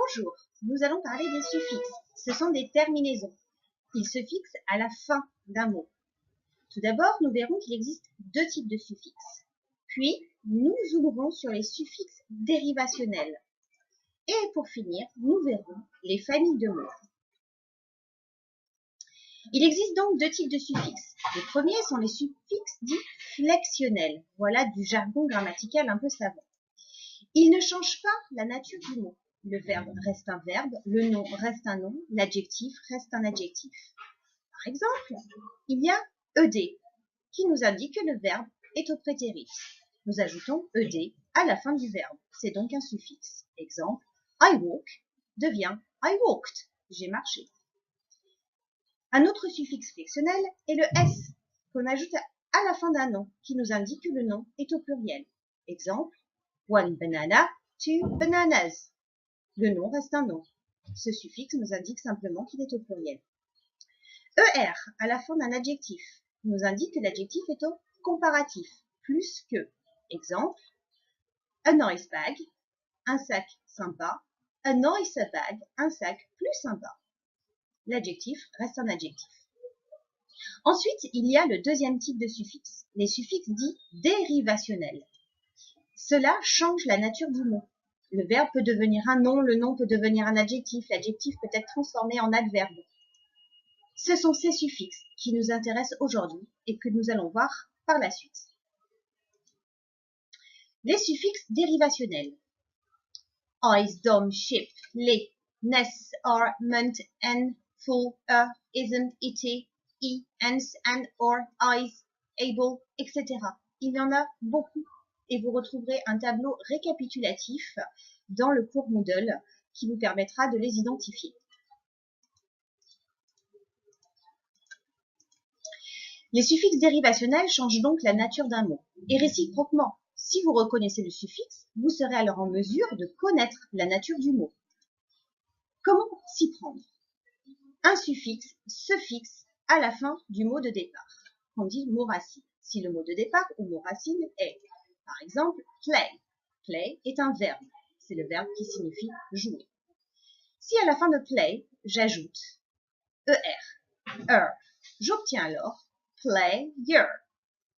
Bonjour, nous allons parler des suffixes. Ce sont des terminaisons. Ils se fixent à la fin d'un mot. Tout d'abord, nous verrons qu'il existe deux types de suffixes. Puis, nous zoomerons sur les suffixes dérivationnels. Et pour finir, nous verrons les familles de mots. Il existe donc deux types de suffixes. Les premiers sont les suffixes dits flexionnels. Voilà du jargon grammatical un peu savant. Ils ne changent pas la nature du mot. Le verbe reste un verbe, le nom reste un nom, l'adjectif reste un adjectif. Par exemple, il y a ed qui nous indique que le verbe est au prétérit. Nous ajoutons ed à la fin du verbe. C'est donc un suffixe. Exemple, I walk devient I walked. J'ai marché. Un autre suffixe flexionnel est le s qu'on ajoute à la fin d'un nom qui nous indique que le nom est au pluriel. Exemple, one banana, two bananas. Le nom reste un nom. Ce suffixe nous indique simplement qu'il est au pluriel. ER à la fin d'un adjectif nous indique que l'adjectif est au comparatif, plus que. Exemple, a nice bag, un sac sympa, a nicer bag, un sac plus sympa. L'adjectif reste un adjectif. Ensuite, il y a le deuxième type de suffixe, les suffixes dits dérivationnels. Cela change la nature du mot. Le verbe peut devenir un nom, le nom peut devenir un adjectif, l'adjectif peut être transformé en adverbe. Ce sont ces suffixes qui nous intéressent aujourd'hui et que nous allons voir par la suite. Les suffixes dérivationnels. Is, dom, ship, les, ness, are, meant, and, full, isn't, ite, ans, and, or, is, able, etc. Il y en a beaucoup et vous retrouverez un tableau récapitulatif dans le cours Moodle qui vous permettra de les identifier. Les suffixes dérivationnels changent donc la nature d'un mot. Et réciproquement, si vous reconnaissez le suffixe, vous serez alors en mesure de connaître la nature du mot. Comment s'y prendre? Un suffixe se fixe à la fin du mot de départ, qu'on dit mot racine. Si le mot de départ ou mot racine est, par exemple, play. Play est un verbe. C'est le verbe qui signifie jouer. Si à la fin de play, j'ajoute er, j'obtiens alors player.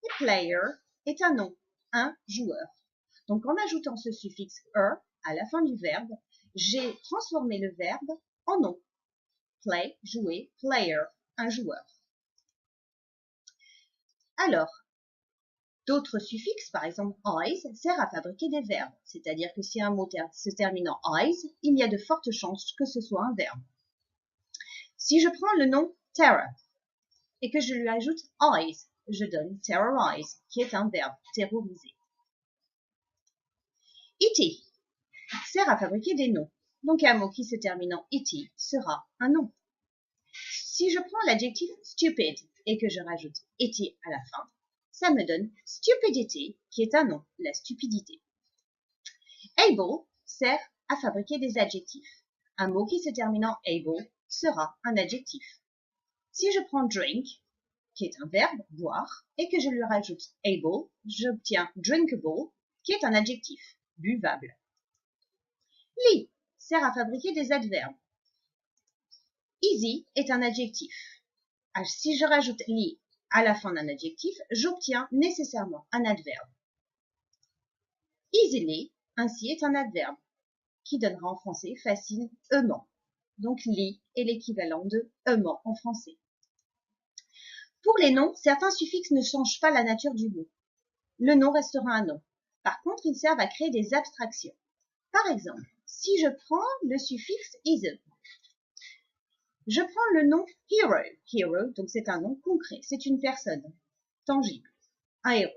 Et player est un nom, un joueur. Donc en ajoutant ce suffixe à la fin du verbe, j'ai transformé le verbe en nom. Play, jouer, player, un joueur. Alors, d'autres suffixes, par exemple eyes, servent à fabriquer des verbes. C'est-à-dire que si un mot se termine en eyes, il y a de fortes chances que ce soit un verbe. Si je prends le nom terror et que je lui ajoute eyes, je donne terrorize, qui est un verbe, terroriser. It sert à fabriquer des noms. Donc un mot qui se termine en it sera un nom. Si je prends l'adjectif stupid et que je rajoute it à la fin, ça me donne stupidity, qui est un nom, la stupidité. Able sert à fabriquer des adjectifs. Un mot qui se termine en able sera un adjectif. Si je prends drink, qui est un verbe, boire, et que je lui rajoute able, j'obtiens drinkable, qui est un adjectif, buvable. Lee sert à fabriquer des adverbes. Easy est un adjectif. Si je rajoute lee à la fin d'un adjectif, j'obtiens nécessairement un adverbe. Easily, ainsi, est un adverbe qui donnera en français facilement. Donc lee est l'équivalent de ement en français. Pour les noms, certains suffixes ne changent pas la nature du mot. Le nom restera un nom. Par contre, ils servent à créer des abstractions. Par exemple, si je prends le suffixe ism, je prends le nom hero. Hero, donc c'est un nom concret, c'est une personne tangible, un héros.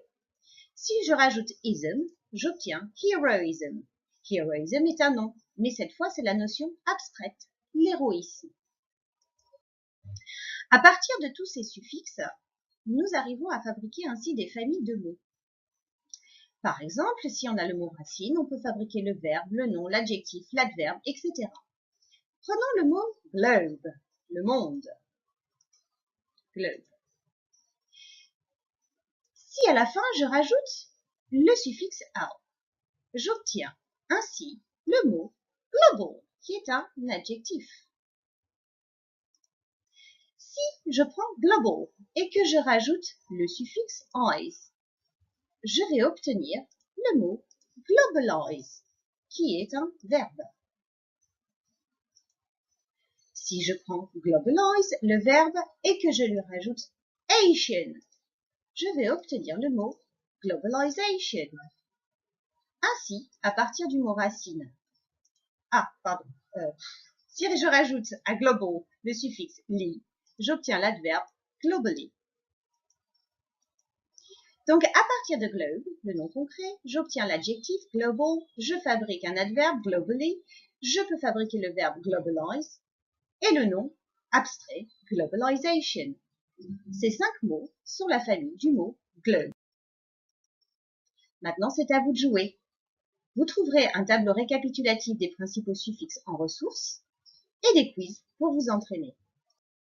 Si je rajoute ism, j'obtiens heroism. Heroism est un nom, mais cette fois c'est la notion abstraite, l'héroïsme. À partir de tous ces suffixes, nous arrivons à fabriquer ainsi des familles de mots. Par exemple, si on a le mot racine, on peut fabriquer le verbe, le nom, l'adjectif, l'adverbe, etc. Prenons le mot globe, le monde. Globe. Si à la fin je rajoute le suffixe al, j'obtiens ainsi le mot global, qui est un adjectif. Si je prends global et que je rajoute le suffixe "ize", je vais obtenir le mot globalize, qui est un verbe. Si je prends globalize, le verbe, et que je lui rajoute Asian, je vais obtenir le mot globalization. Ainsi, à partir du mot racine, si je rajoute à global le suffixe "ly", j'obtiens l'adverbe globally. Donc, à partir de globe, le nom concret, j'obtiens l'adjectif global, je fabrique un adverbe globally, je peux fabriquer le verbe globalize et le nom abstrait globalization. Ces 5 mots sont la famille du mot globe. Maintenant, c'est à vous de jouer. Vous trouverez un tableau récapitulatif des principaux suffixes en ressources et des quiz pour vous entraîner.